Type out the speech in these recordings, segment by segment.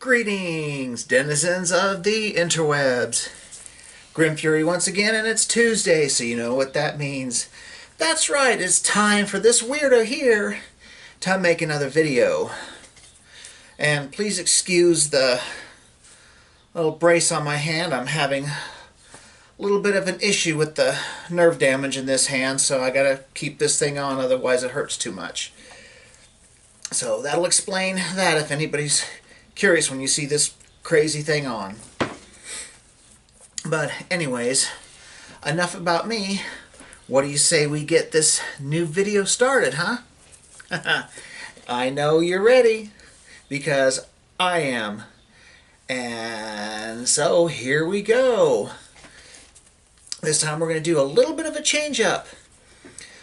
Greetings, denizens of the interwebs. Grim Fury once again, and it's Tuesday, so you know what that means. That's right, it's time for this weirdo here to make another video. And please excuse the little brace on my hand. I'm having a little bit of an issue with the nerve damage in this hand, so I gotta keep this thing on, otherwise it hurts too much. So that'll explain that if anybody's curious when you see this crazy thing on. But anyways, enough about me. What do you say we get this new video started, huh? I know you're ready, because I am. And so here we go. This time we're going to do a little bit of a change up.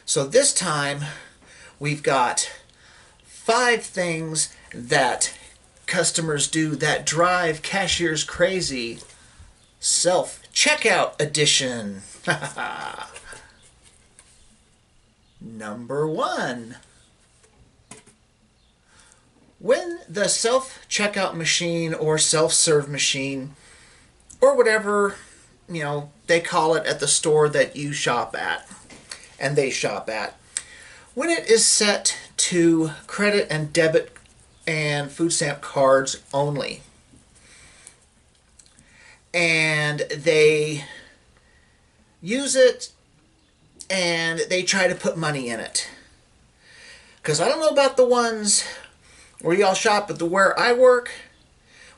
So this time we've got 5 things that customers do that drive cashiers crazy. Self-checkout edition. Number 1. When the self-checkout machine or self-serve machine or whatever, you know, they call it at the store that you shop at and they shop at, when it is set to credit and debit and food stamp cards only, and they use it and they try to put money in it, because I don't know about the ones where y'all shop, but where I work,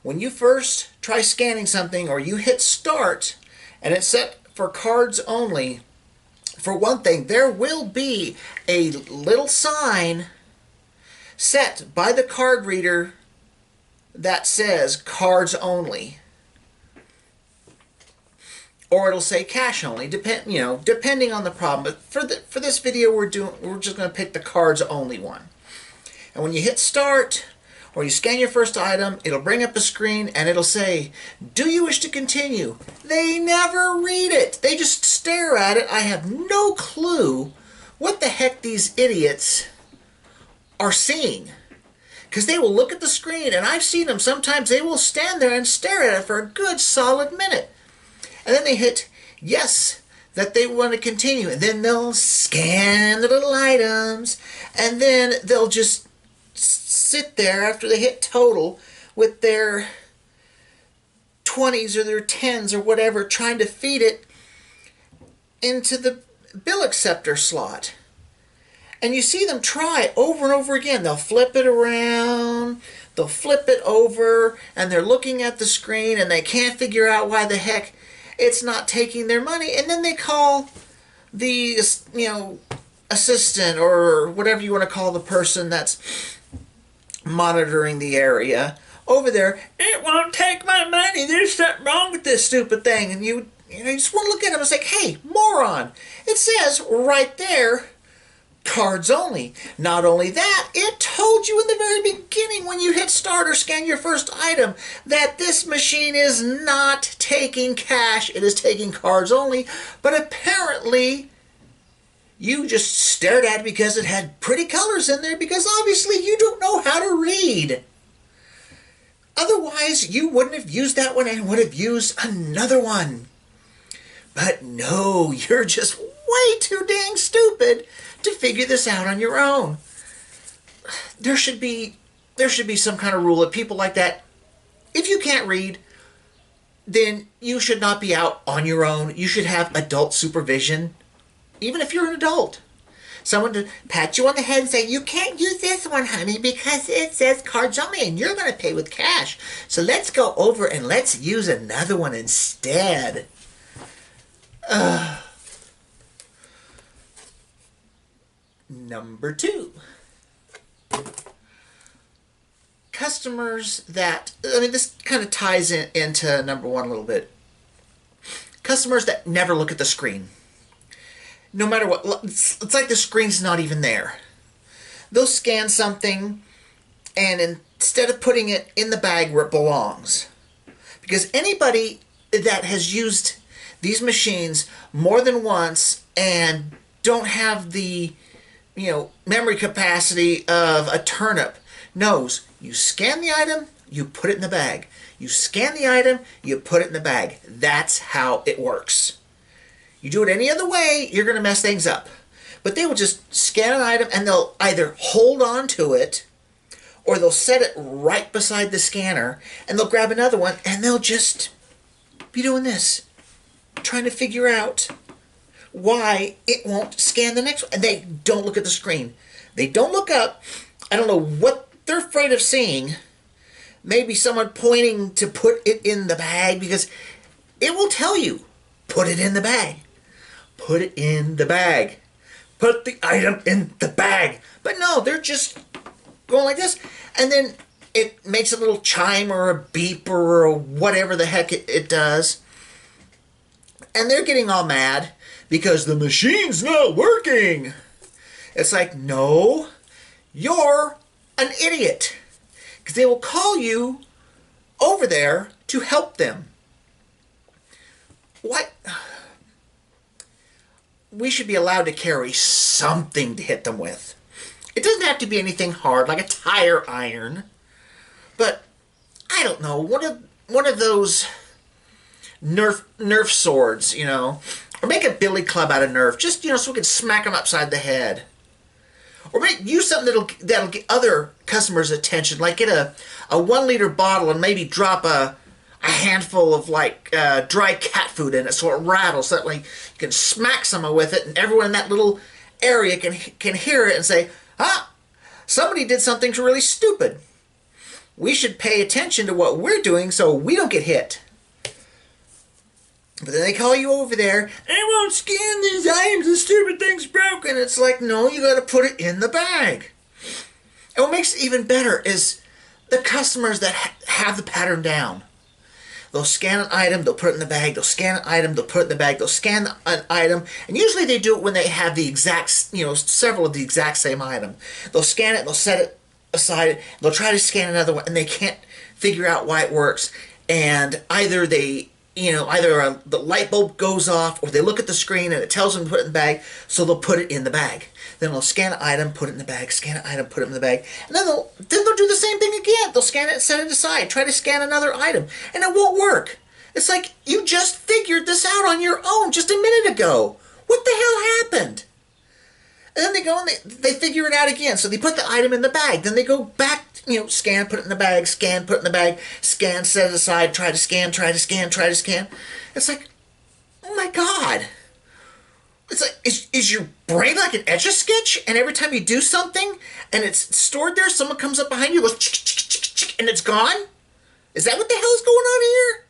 when you first try scanning something or you hit start and it's set for cards only, for one thing, there will be a little sign set by the card reader that says cards only, or it'll say cash only, depending on the problem. But for this video, we're just going to pick the cards only one. And when you hit start or you scan your first item, it'll bring up a screen and it'll say, "Do you wish to continue?" They never read it. They just stare at it. I have no clue what the heck these idiots are seeing, because they will look at the screen, and I've seen them sometimes. They will stand there and stare at it for a good solid minute, and then they hit yes that they want to continue, and then they'll scan the little items, and then they'll just sit there after they hit total with their 20s or their 10s or whatever, trying to feed it into the bill acceptor slot. And you see them try over and over again. They'll flip it around, they'll flip it over, and they're looking at the screen and they can't figure out why the heck it's not taking their money. And then they call the, assistant or whatever you want to call the person that's monitoring the area over there. "It won't take my money. There's something wrong with this stupid thing." And you just want to look at them and say, "Hey, moron, it says right there, cards only." Not only that, it told you in the very beginning when you hit start or scan your first item that this machine is not taking cash, it is taking cards only. But apparently you just stared at it because it had pretty colors in there, because obviously you don't know how to read. Otherwise you wouldn't have used that one and would have used another one. But no, you're just way too dang stupid to figure this out on your own. There should be some kind of rule that people like that, if you can't read, then you should not be out on your own. You should have adult supervision, even if you're an adult. Someone to pat you on the head and say, "You can't use this one, honey, because it says cards only and you're going to pay with cash. So let's go over and let's use another one instead." Number 2. Customers that, this kind of ties into number 1 a little bit. Customers that never look at the screen. No matter what, it's like the screen's not even there. They'll scan something, and instead of putting it in the bag where it belongs, because anybody that has used these machines more than once and don't have the memory capacity of a turnip knows you scan the item, you put it in the bag. You scan the item, you put it in the bag. That's how it works. You do it any other way, you're going to mess things up. But they will just scan an item and they'll either hold on to it or they'll set it right beside the scanner and they'll grab another one and they'll just be doing this, trying to figure out why it won't scan the next one. And they don't look at the screen. They don't look up. I don't know what they're afraid of seeing. Maybe someone pointing to put it in the bag, because it will tell you, put it in the bag. Put it in the bag. Put the item in the bag. But no, they're just going like this. And then it makes a little chime or a beep or whatever the heck it does. And they're getting all mad because the machine's not working. It's like, no, you're an idiot. Because they will call you over there to help them. What? We should be allowed to carry something to hit them with. It doesn't have to be anything hard, like a tire iron. But, I don't know, one of those Nerf swords, you know. Or make a billy club out of Nerf, just, you know, so we can smack them upside the head. Or use something that'll get other customers' attention, like get a 1 liter bottle and maybe drop a handful of like dry cat food in it so it rattles, so that way you can smack someone with it and everyone in that little area can hear it and say, somebody did something really stupid. We should pay attention to what we're doing so we don't get hit. But then they call you over there, I won't scan these items, the stupid thing's broken. It's like, no, you gotta put it in the bag. And what makes it even better is the customers that have the pattern down. They'll scan an item, they'll put it in the bag, they'll scan an item, they'll put it in the bag, they'll scan an item, and usually they do it when they have the exact, you know, several of the exact same item. They'll scan it, they'll set it aside, they'll try to scan another one, and they can't figure out why it works. And either they, you know, the light bulb goes off, or they look at the screen and it tells them to put it in the bag, so they'll put it in the bag. Then they'll scan an item, put it in the bag, scan an item, put it in the bag, and then they'll do the same thing again. They'll scan it, set it aside, try to scan another item, and it won't work. It's like, you just figured this out on your own just a minute ago. What the hell happened? And then they go and they figure it out again. So they put the item in the bag. Then they go back, you know, scan, put it in the bag, scan, put it in the bag, scan, set it aside, try to scan, try to scan, try to scan. It's like, oh my God. It's like, is your brain like an Etch-a-Sketch? And every time you do something and it's stored there, someone comes up behind you, goes, and it's gone? Is that what the hell is going on here?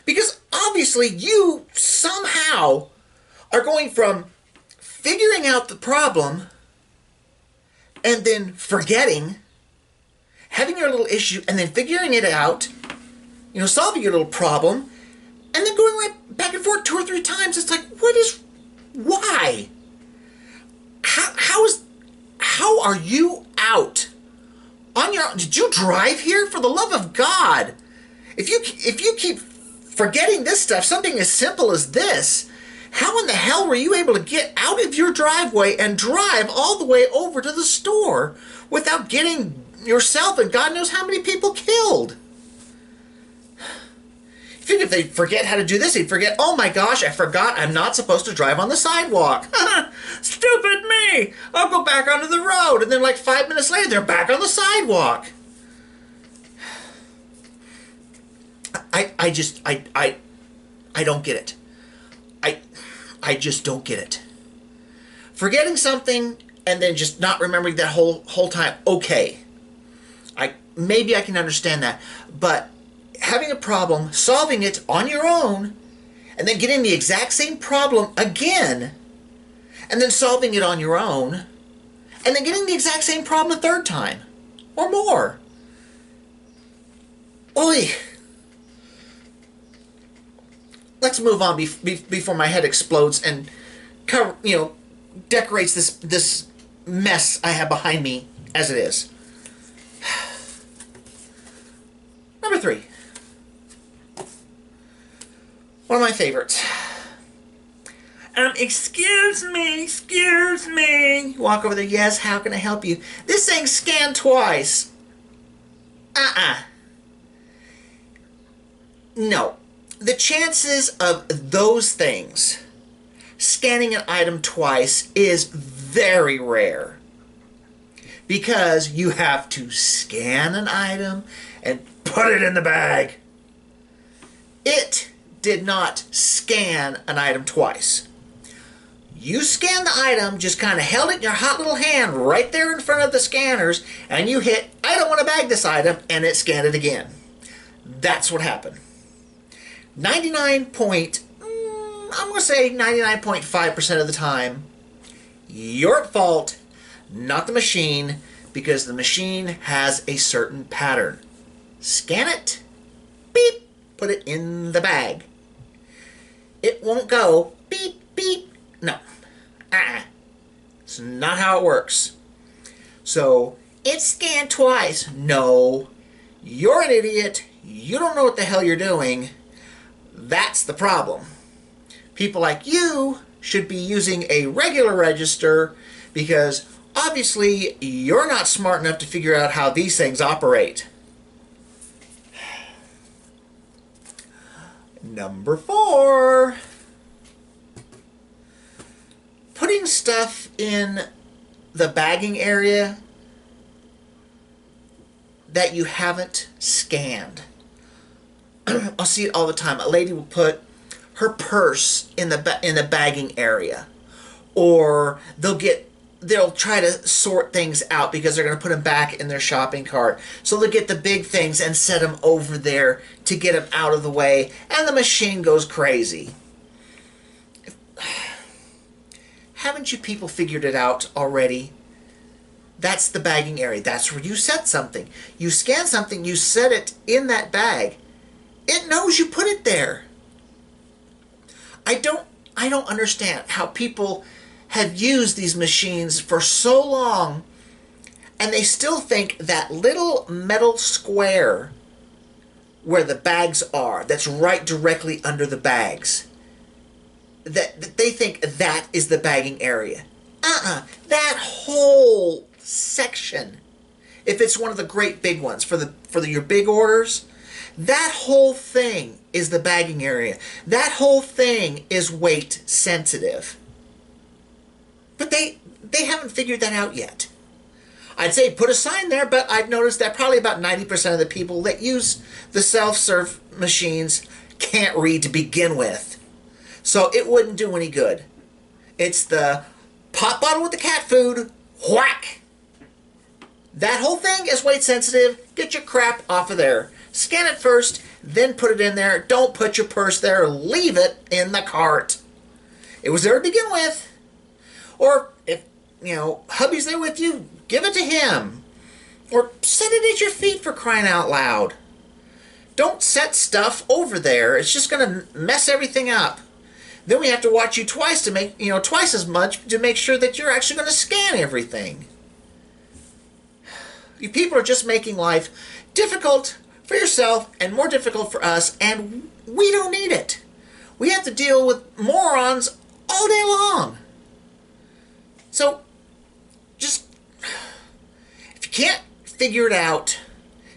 Because obviously you somehow are going from figuring out the problem and then forgetting, having your little issue and then figuring it out, you know, solving your little problem, and then going right back and forth 2 or 3 times. It's like, why? How are you out on your own? Did you drive here? For the love of God. If you keep forgetting this stuff, something as simple as this, how in the hell were you able to get out of your driveway and drive all the way over to the store without getting yourself and God knows how many people killed? You think if they forget how to do this, they'd forget, oh my gosh, I forgot I'm not supposed to drive on the sidewalk. Stupid me! I'll go back onto the road. And then like 5 minutes later, they're back on the sidewalk. I don't get it. I just don't get it. Forgetting something and then just not remembering that whole time, okay. Maybe I can understand that. But having a problem, solving it on your own, and then getting the exact same problem again, and then solving it on your own, and then getting the exact same problem a 3rd time, or more. Oy. Let's move on before my head explodes and cover, you know, decorates this mess I have behind me as it is. Number 3. One of my favorites. Excuse me. Walk over there. Yes, how can I help you? This thing scanned twice. No. The chances of those things, scanning an item twice, is very rare. Because you have to scan an item and put it in the bag. It did not scan an item twice. You scanned the item, just kind of held it in your hot little hand right there in front of the scanners, and you hit, I don't want to bag this item, and it scanned it again. That's what happened. 99.5% of the time, you're at fault, not the machine, because the machine has a certain pattern. Scan it, beep, put it in the bag. It won't go beep, beep. No. It's not how it works. So, it's scanned twice. No. You're an idiot. You don't know what the hell you're doing. That's the problem. People like you should be using a regular register because obviously you're not smart enough to figure out how these things operate. Number 4. Putting stuff in the bagging area that you haven't scanned. I'll see it all the time. A lady will put her purse in the bagging area, or they'll try to sort things out because they're going to put them back in their shopping cart. So they'll get the big things and set them over there to get them out of the way, and the machine goes crazy. Haven't you people figured it out already? That's the bagging area. That's where you set something. You scan something, you set it in that bag. It knows you put it there. I don't understand how people have used these machines for so long and they still think that little metal square where the bags are, that's right directly under the bags, that they think that is the bagging area. That whole section, if it's one of the great big ones for your big orders, that whole thing is the bagging area. That whole thing is weight sensitive. But they haven't figured that out yet. I'd say put a sign there, but I've noticed that probably about 90% of the people that use the self-serve machines can't read to begin with. So it wouldn't do any good. It's the pop bottle with the cat food, whack! That whole thing is weight sensitive. Get your crap off of there. Scan it first, then put it in there. Don't put your purse there. Leave it in the cart. It was there to begin with. Or if, hubby's there with you, give it to him. Or set it at your feet, for crying out loud. Don't set stuff over there. It's just going to mess everything up. Then we have to watch you twice to make, twice as much to make sure that you're actually going to scan everything. You people are just making life difficult for yourself and more difficult for us, and we don't need it. We have to deal with morons all day long. So, just, if you can't figure it out,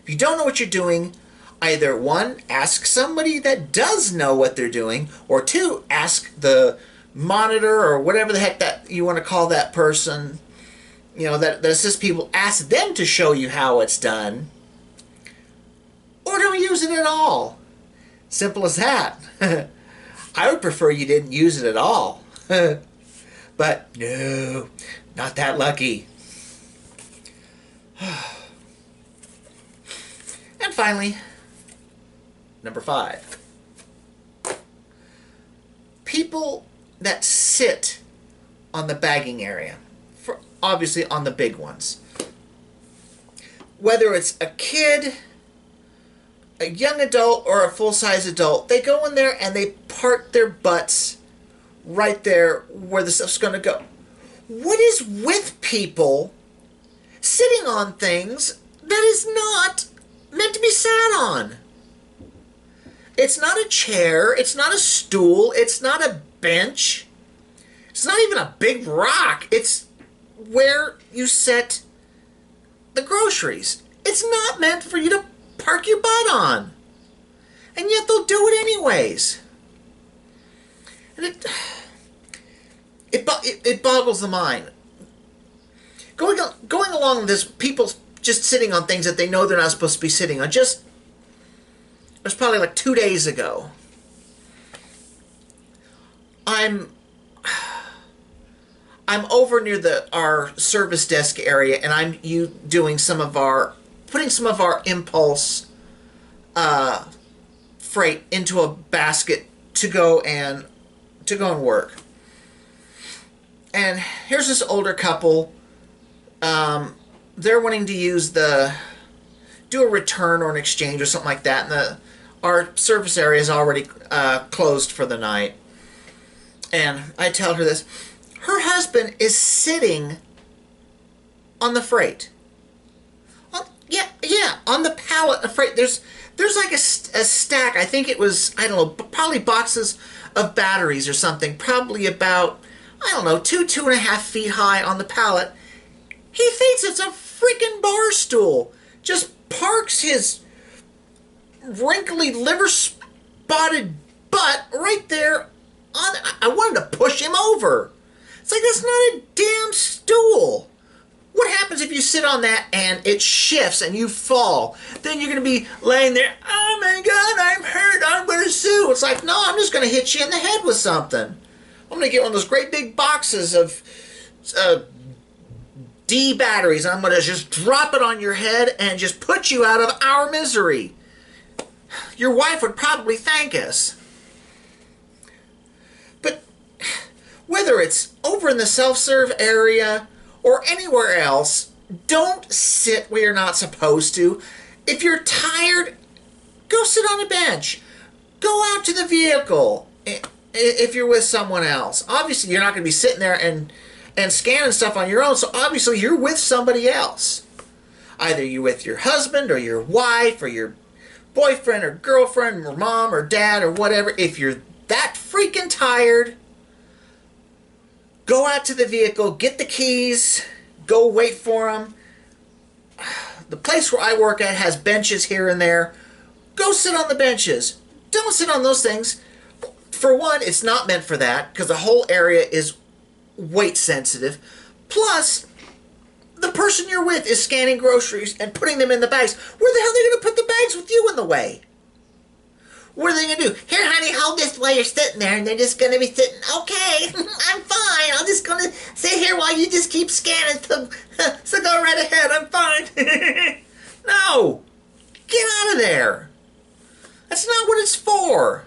if you don't know what you're doing, either 1, ask somebody that does know what they're doing, or 2, ask the monitor or whatever the heck that you want to call that person, that assists people. Ask them to show you how it's done, or don't use it at all. Simple as that. I would prefer you didn't use it at all. But no, not that lucky. And finally, number 5. People that sit on the bagging area, obviously on the big ones. Whether it's a kid, a young adult, or a full-size adult, they go in there and they park their butts right there where the stuff's going to go. What is with people sitting on things that is not meant to be sat on? It's not a chair, it's not a stool, it's not a bench, it's not even a big rock. It's where you set the groceries. It's not meant for you to park your butt on. And yet they'll do do it anyways. And it boggles the mind. Going along this, people just sitting on things that they know they're not supposed to be sitting on. It was probably like 2 days ago. I'm over near our service desk area, and I'm doing putting some of our impulse freight into a basket to go and work. And here's this older couple. They're wanting to do a return or an exchange or something like that, and our service area is already closed for the night. And I tell her this. Her husband is sitting on the freight. On the pallet of freight. There's like a stack. I think it was, I don't know, probably boxes of batteries or something. Probably about, I don't know, 2.5 feet high on the pallet. He thinks it's a freaking bar stool. Just parks his wrinkly, liver-spotted butt right there. I wanted to push him over. It's like, that's not a damn stool. What happens if you sit on that and it shifts and you fall? Then you're going to be laying there, oh my God, I'm hurt, I'm going to sue. It's like, no, I'm just going to hit you in the head with something. I'm going to get one of those great big boxes of D batteries. I'm going to just drop it on your head and just put you out of our misery. Your wife would probably thank us. But whether it's over in the self-serve area or anywhere else, don't sit where you're not supposed to. If you're tired, go sit on a bench. Go out to the vehicle if you're with someone else. Obviously, you're not going to be sitting there and scanning stuff on your own, so obviously you're with somebody else. Either you're with your husband or your wife or your boyfriend or girlfriend or mom or dad or whatever. If you're that freaking tired, go out to the vehicle, get the keys, go wait for them. The place where I work at has benches here and there. Go sit on the benches. Don't sit on those things. For one, it's not meant for that because the whole area is weight sensitive. Plus, the person you're with is scanning groceries and putting them in the bags. Where the hell are they going to put the bags with you in the way? What are they going to do? Here, honey, hold this while you're sitting there, and they're just going to be sitting, okay, I'm fine. I'm just going to sit here while you just keep scanning, so go right ahead, I'm fine. No! Get out of there. That's not what it's for.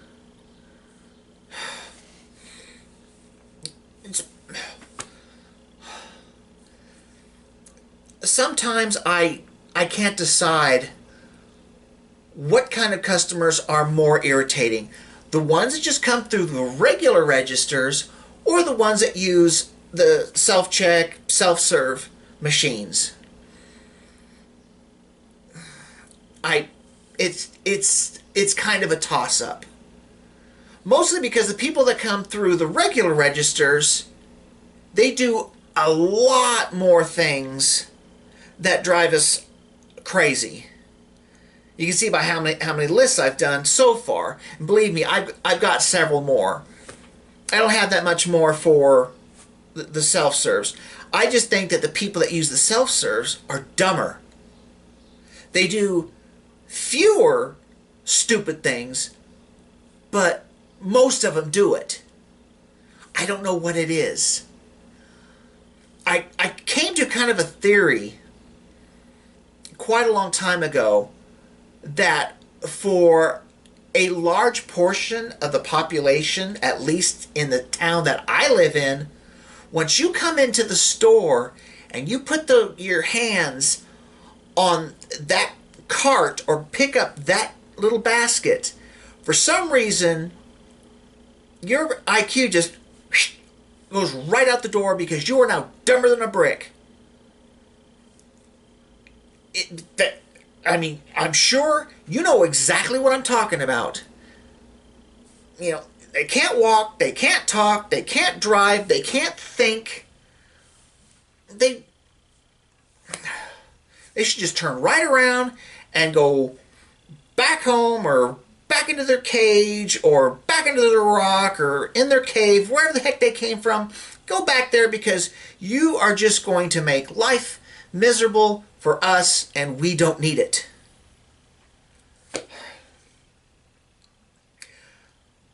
Sometimes I can't decide what kind of customers are more irritating. The ones that just come through the regular registers or the ones that use the self-check, self-serve machines. It's kind of a toss-up. Mostly because the people that come through the regular registers, they do a lot more things that drive us crazy. You can see by how many lists I've done so far. And believe me, I've got several more. I don't have that much more for the self-serves. I just think that the people that use the self-serves are dumber. They do fewer stupid things, but most of them do it. I don't know what it is. I came to kind of a theory quite a long time ago that for a large portion of the population, at least in the town that I live in, once you come into the store and you put your hands on that cart or pick up that little basket, for some reason your IQ just goes right out the door because you are now dumber than a brick. I'm sure you know exactly what I'm talking about. You know, they can't walk, they can't talk, they can't drive, they can't think. They should just turn right around and go back home or back back into their cage or back into their rock or in their cave, wherever the heck they came from. Go back there, because you are just going to make life miserable for us, and we don't need it.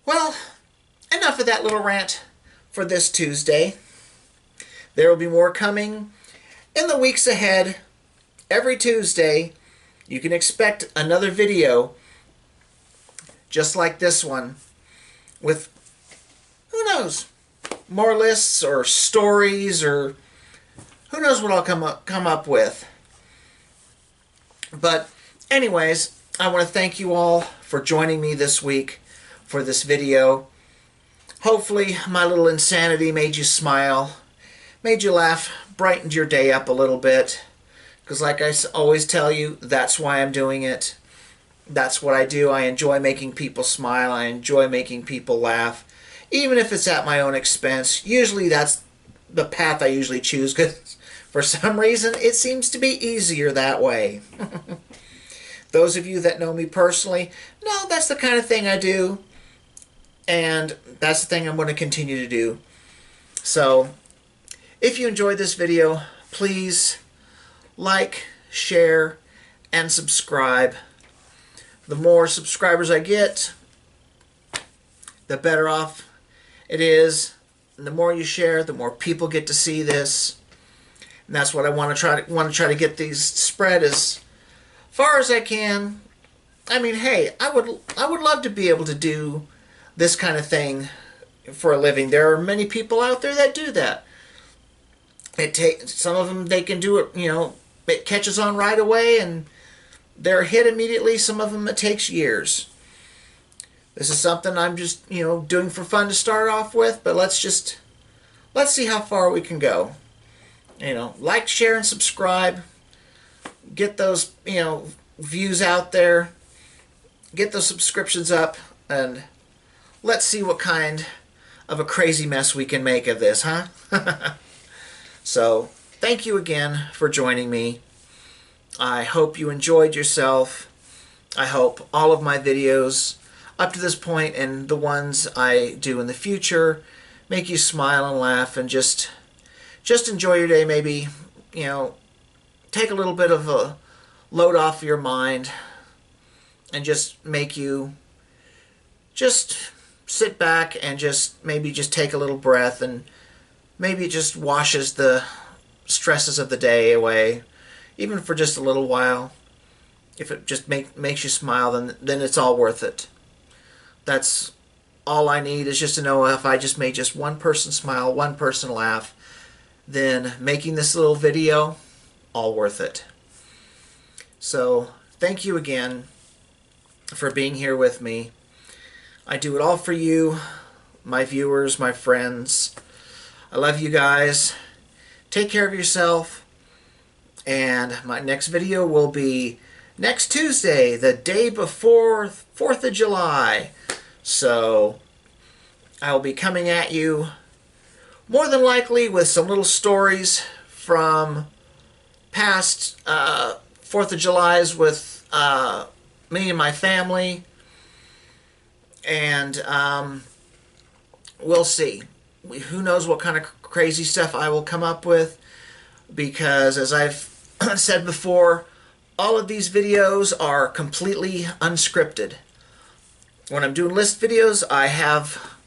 Well, enough of that little rant for this Tuesday. There will be more coming in the weeks ahead. Every Tuesday, you can expect another video just like this one with, who knows, more lists or stories, or who knows what I'll come up with. But anyways, I want to thank you all for joining me this week for this video. Hopefully my little insanity made you smile, made you laugh, brightened your day up a little bit. Because like I always tell you, that's why I'm doing it. That's what I do. I enjoy making people smile. I enjoy making people laugh. Even if it's at my own expense. Usually that's the path I usually choose, because for some reason it seems to be easier that way. Those of you that know me personally know that's the kind of thing I do. And that's the thing I'm going to continue to do. So, if you enjoyed this video, please like, share, and subscribe. The more subscribers I get, the better off it is. And the more you share, the more people get to see this. And that's what I want to try to get these spread as far as I can. I mean, hey, I would love to be able to do this kind of thing for a living. There are many people out there that do that. Some of them, they can do it, it catches on right away and they're hit immediately. Some of them, it takes years. This is something I'm just, doing for fun to start off with, but let's see how far we can go. Like, share, and subscribe. Get those, views out there. Get those subscriptions up, and let's see what kind of a crazy mess we can make of this, huh? So, thank you again for joining me. I hope you enjoyed yourself. I hope all of my videos up to this point and the ones I do in the future make you smile and laugh and just enjoy your day. Maybe, take a little bit of a load off your mind and just make you just sit back and maybe just take a little breath, and maybe it just washes the stresses of the day away, even for just a little while. If it just makes you smile, then it's all worth it. That's all I need, is just to know if I just made just one person smile, one person laugh, then making this little video, all worth it. So, thank you again for being here with me. I do it all for you, my viewers, my friends. I love you guys. Take care of yourself. And my next video will be next Tuesday, the day before 4th of July. So, I'll be coming at you more than likely with some little stories from past 4th of Julys with me and my family. And we'll see. Who knows what kind of crazy stuff I will come up with, because as I've said before, all of these videos are completely unscripted. When I'm doing list videos, I have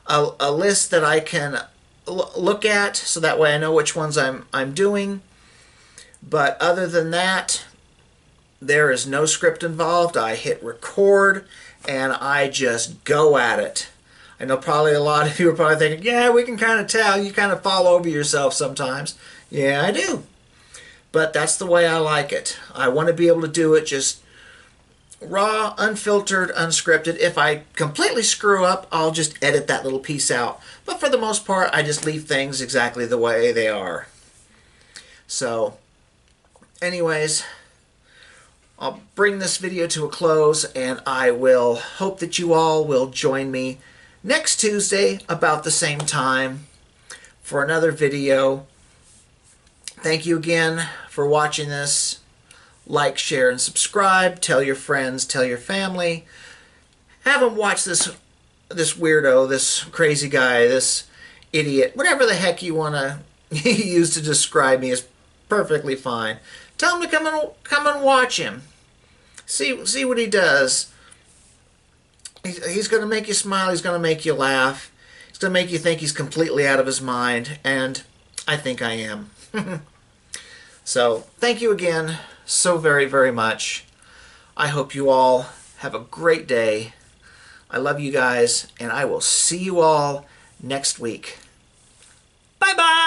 a list that I can look at, so that way I know which ones I'm doing. But other than that, there is no script involved. I hit record and I just go at it. I know probably a lot of you are probably thinking, yeah, we can kind of tell. You kind of fall over yourself sometimes. Yeah, I do. But that's the way I like it. I want to be able to do it just raw, unfiltered, unscripted. If I completely screw up, I'll just edit that little piece out. But for the most part, I just leave things exactly the way they are. So, anyways, I'll bring this video to a close, and I will hope that you all will join me next Tuesday about the same time for another video. Thank you again for watching this. Like, share, and subscribe. Tell your friends, tell your family. Have them watch this weirdo, this crazy guy, this idiot, whatever the heck you want to use to describe me is perfectly fine. Tell him to come and watch him. See what he does. He's going to make you smile. He's going to make you laugh. He's going to make you think he's completely out of his mind, and I think I am. So, thank you again so very, very much. I hope you all have a great day. I love you guys, and I will see you all next week. Bye-bye!